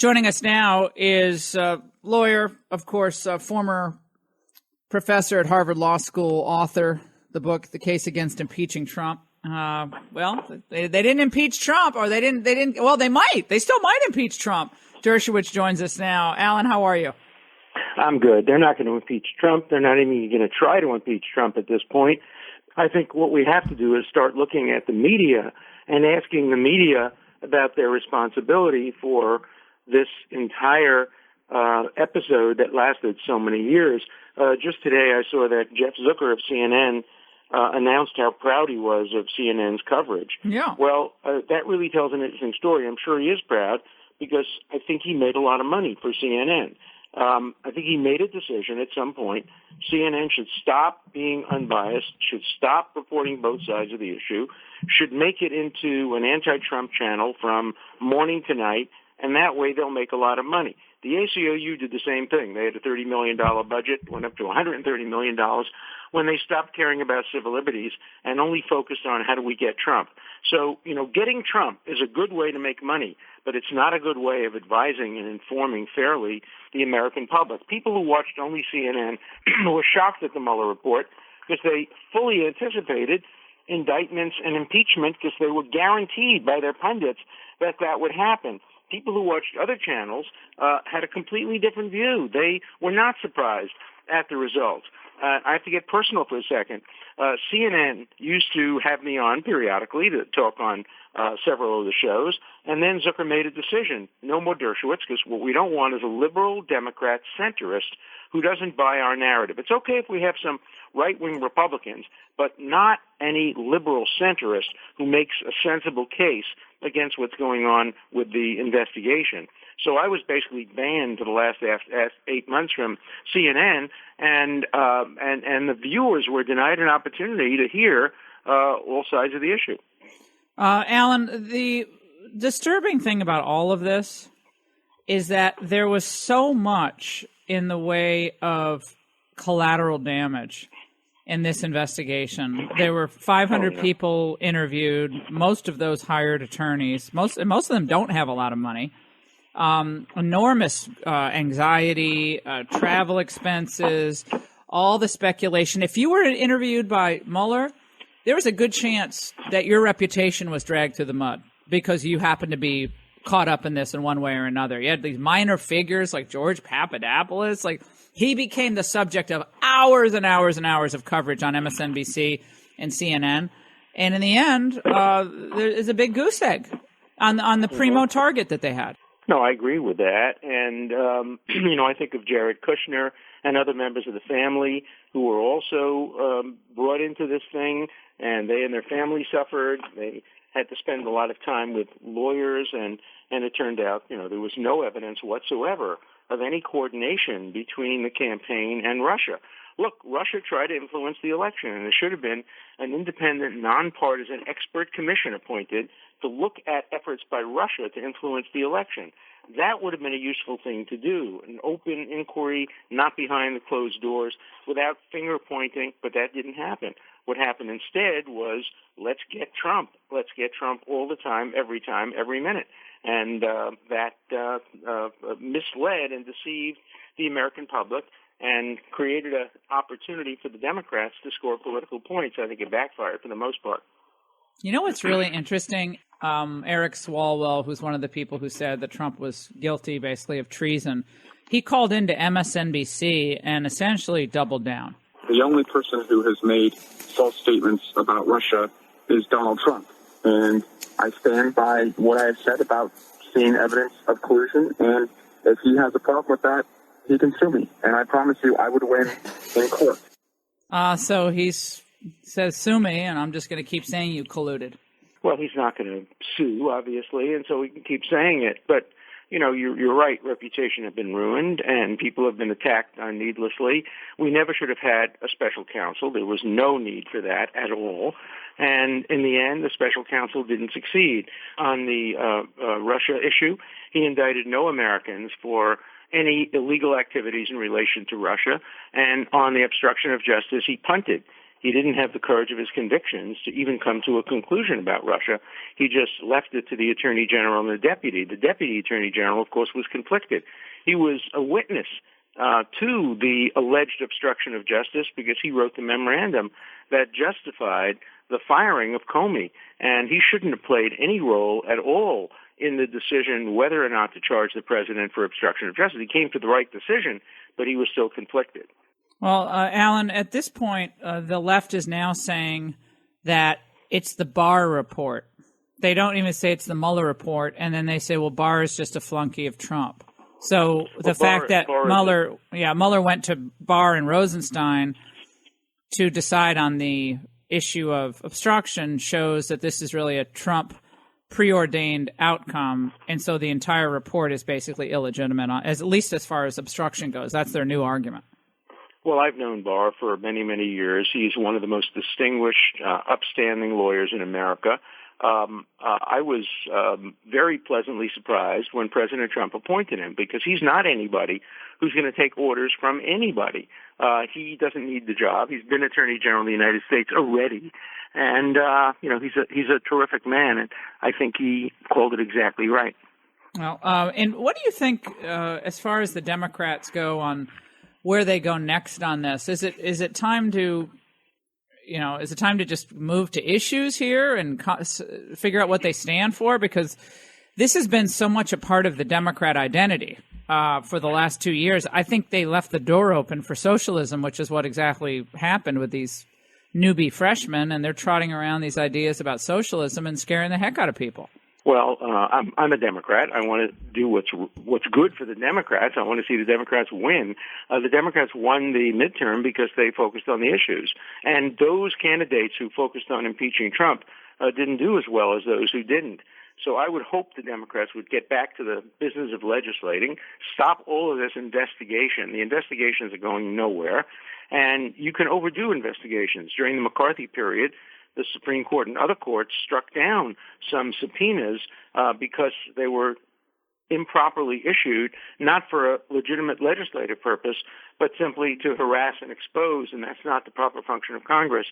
Joining us now is lawyer, of course, former professor at Harvard Law School, author, the book, The Case Against Impeaching Trump. Well, they didn't impeach Trump, or they didn't, well, they might. They still might impeach Trump. Dershowitz joins us now. Alan, how are you? I'm good. They're not going to impeach Trump. They're not even going to try to impeach Trump at this point. I think what we have to do is start looking at the media and asking the media about their responsibility for this entire episode that lasted so many years. Just today I saw that Jeff Zucker of CNN announced how proud he was of CNN's coverage. Yeah. Well, that really tells an interesting story. I'm sure he is proud because I think he made a lot of money for CNN. I think he made a decision at some point. CNN should stop being unbiased, should stop reporting both sides of the issue, should make it into an anti-Trump channel from morning to night, and that way they'll make a lot of money. The ACLU did the same thing. They had a $30 million budget, went up to $130 million when they stopped caring about civil liberties and only focused on how do we get Trump. So, getting Trump is a good way to make money, but it's not a good way of advising and informing fairly the American public. People who watched only CNN were shocked at the Mueller report because they fully anticipated indictments and impeachment because they were guaranteed by their pundits that that would happen. People who watched other channels had a completely different view. They were not surprised at the results. I have to get personal for a second. CNN used to have me on periodically to talk on several of the shows, and then Zucker made a decision. No more Dershowitz, because what we don't want is a liberal Democrat centrist who doesn't buy our narrative. It's okay if we have some right-wing Republicans, but not any liberal centrist who makes a sensible case against what's going on with the investigation. So I was basically banned for the last 8 months from CNN, and the viewers were denied an opportunity to hear all sides of the issue. Alan, the disturbing thing about all of this is that there was so much in the way of collateral damage in this investigation. There were 500 people interviewed, most of those hired attorneys. Most of them don't have a lot of money. Enormous anxiety, travel expenses, all the speculation. If you were interviewed by Mueller, there was a good chance that your reputation was dragged through the mud because you happened to be caught up in this in one way or another. You had these minor figures like George Papadopoulos. Like, he became the subject of hours and hours and hours of coverage on MSNBC and CNN. And in the end, there is a big goose egg on the primo target that they had. No, I agree with that. And, I think of Jared Kushner and other members of the family who were also brought into this thing, and they and their family suffered. They had to spend a lot of time with lawyers, and it turned out, there was no evidence whatsoever of any coordination between the campaign and Russia. Look, Russia tried to influence the election, and there should have been an independent, nonpartisan expert commission appointed to look at efforts by Russia to influence the election. That would have been a useful thing to do, an open inquiry, not behind the closed doors, without finger pointing, but that didn't happen. What happened instead was, let's get Trump. Let's get Trump all the time, every minute. And that misled and deceived the American public and created an opportunity for the Democrats to score political points. I think it backfired for the most part. You know what's really interesting? Eric Swalwell, who's one of the people who said that Trump was guilty, basically, of treason, he called into MSNBC and essentially doubled down. The only person who has made false statements about Russia is Donald Trump. And I stand by what I have said about seeing evidence of collusion. And if he has a problem with that, he can sue me. And I promise you, I would win in court. So he says, sue me, and I'm just going to keep saying you colluded. Well, he's not going to sue, obviously, and so we can keep saying it. But, you're right. Reputation has been ruined, and people have been attacked needlessly. We never should have had a special counsel. There was no need for that at all. And in the end, the special counsel didn't succeed. On the Russia issue, he indicted no Americans for any illegal activities in relation to Russia. And on the obstruction of justice, he punted. He didn't have the courage of his convictions to even come to a conclusion about Russia. He just left it to the Attorney General and the Deputy. The Deputy Attorney General, of course, was conflicted. He was a witness to the alleged obstruction of justice because he wrote the memorandum that justified the firing of Comey. And he shouldn't have played any role at all in the decision whether or not to charge the president for obstruction of justice. He came to the right decision, but he was still conflicted. Well, Alan, at this point, the left is now saying that it's the Barr report. They don't even say it's the Mueller report, and then they say, well, Barr is just a flunky of Trump. So the fact that Mueller went to Barr and Rosenstein to decide on the issue of obstruction shows that this is really a Trump preordained outcome, and so the entire report is basically illegitimate, at least as far as obstruction goes. That's their new argument. Well, I've known Barr for many, many years. He's one of the most distinguished, upstanding lawyers in America. I was very pleasantly surprised when President Trump appointed him because he's not anybody who's going to take orders from anybody. He doesn't need the job. He's been Attorney General of the United States already. And, he's a terrific man, and I think he called it exactly right. Well, and what do you think as far as the Democrats go on where they go next on this? Is it time to, is it time to just move to issues here and figure out what they stand for? Because this has been so much a part of the Democrat identity for the last 2 years. I think they left the door open for socialism, which is what exactly happened with these newbie freshmen, and they're trotting around these ideas about socialism and scaring the heck out of people. Well, I'm a Democrat. I want to do what's good for the Democrats. I want to see the Democrats win. The Democrats won the midterm because they focused on the issues. And those candidates who focused on impeaching Trump didn't do as well as those who didn't. So I would hope the Democrats would get back to the business of legislating, stop all of this investigation. The investigations are going nowhere, and you can overdo investigations. During the McCarthy period, the Supreme Court and other courts struck down some subpoenas because they were improperly issued, not for a legitimate legislative purpose, but simply to harass and expose, and that's not the proper function of Congress.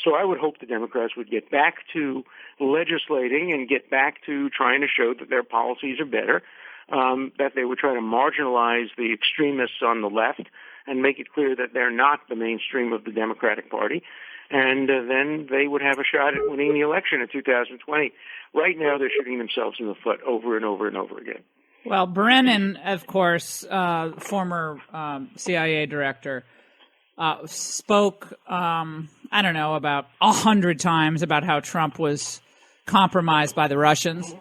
So I would hope the Democrats would get back to legislating and get back to trying to show that their policies are better, that they would try to marginalize the extremists on the left and make it clear that they're not the mainstream of the Democratic Party. And then they would have a shot at winning the election in 2020. Right now, they're shooting themselves in the foot over and over and over again. Well, Brennan, of course, former CIA director, spoke, about 100 times about how Trump was compromised by the Russians.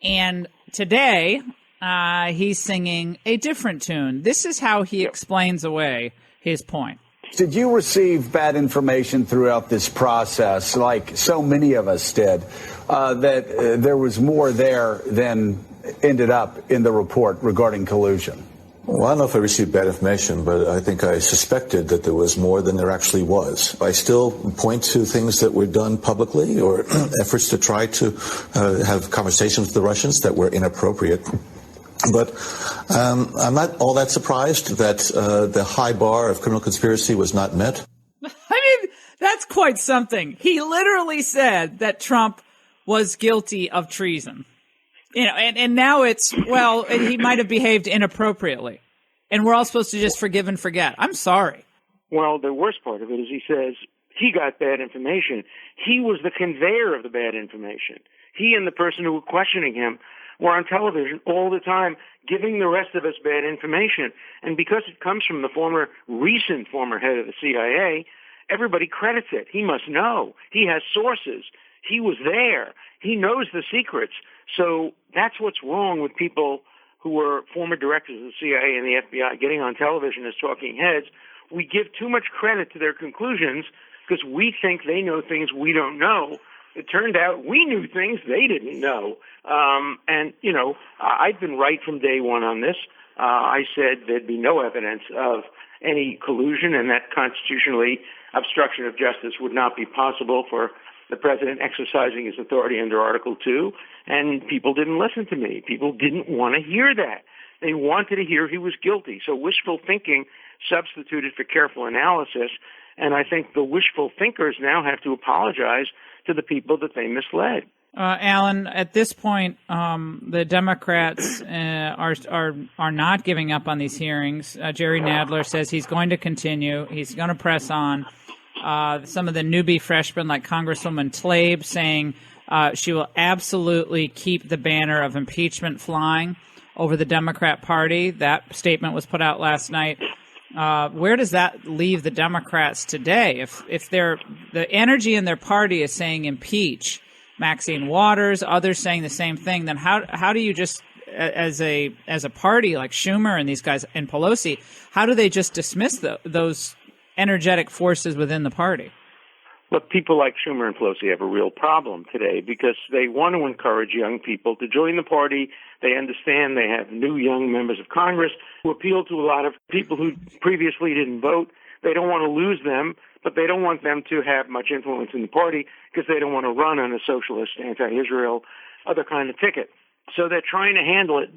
And today, he's singing a different tune. This is how he explains away his point. Did you receive bad information throughout this process, like so many of us did, that there was more there than ended up in the report regarding collusion? Well, I don't know if I received bad information, but I think I suspected that there was more than there actually was. I still point to things that were done publicly or efforts to try to have conversations with the Russians that were inappropriate. But I'm not all that surprised that the high bar of criminal conspiracy was not met. I mean, that's quite something. He literally said that Trump was guilty of treason. And now it's, he might have behaved inappropriately. And we're all supposed to just forgive and forget. I'm sorry. Well, the worst part of it is he says he got bad information. He was the conveyor of the bad information. He and the person who were questioning him were on television all the time giving the rest of us bad information. And because it comes from the recent former head of the CIA, everybody credits it. He must know. He has sources. He was there. He knows the secrets. So that's what's wrong with people who were former directors of the CIA and the FBI getting on television as talking heads. We give too much credit to their conclusions because we think they know things we don't know. It turned out we knew things they didn't know. I've been right from day one on this. I said there'd be no evidence of any collusion and that constitutionally obstruction of justice would not be possible for the president exercising his authority under Article 2, and people didn't listen to me. People didn't want to hear that. They wanted to hear he was guilty. So wishful thinking substituted for careful analysis, And I think the wishful thinkers now have to apologize to the people that they misled. Alan, at this point, the Democrats are not giving up on these hearings. Jerry Nadler says he's going to continue. He's going to press on. Some of the newbie freshmen, like Congresswoman Tlaib, saying she will absolutely keep the banner of impeachment flying over the Democrat Party. That statement was put out last night. Where does that leave the Democrats today? If the energy in their party is saying impeach, Maxine Waters, others saying the same thing, then how do you just, as a party like Schumer and these guys and Pelosi, how do they just dismiss those energetic forces within the party? But people like Schumer and Pelosi have a real problem today because they want to encourage young people to join the party. They understand they have new young members of Congress who appeal to a lot of people who previously didn't vote. They don't want to lose them, but they don't want them to have much influence in the party because they don't want to run on a socialist, anti-Israel, other kind of ticket. So they're trying to handle it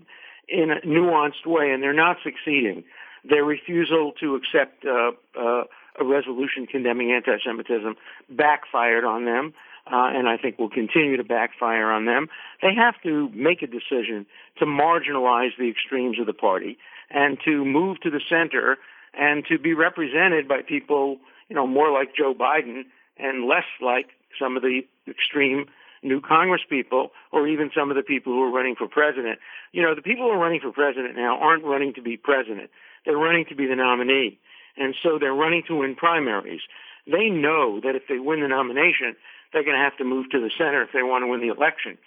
in a nuanced way, and they're not succeeding. Their refusal to accept a resolution condemning anti-Semitism backfired on them, and I think will continue to backfire on them. They have to make a decision to marginalize the extremes of the party and to move to the center and to be represented by people, more like Joe Biden and less like some of the extreme new Congress people or even some of the people who are running for president. The people who are running for president now aren't running to be president. They're running to be the nominee. And so they're running to win primaries. They know that if they win the nomination, they're going to have to move to the center if they want to win the election.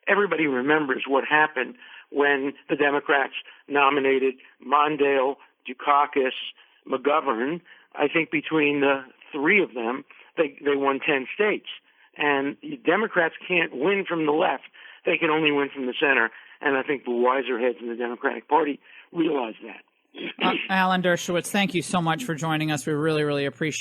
Everybody remembers what happened when the Democrats nominated Mondale, Dukakis, McGovern. I think between the three of them, they won 10 states. And Democrats can't win from the left. They can only win from the center. And I think the wiser heads in the Democratic Party realize that. Alan Dershowitz, thank you so much for joining us. We really, really appreciate it.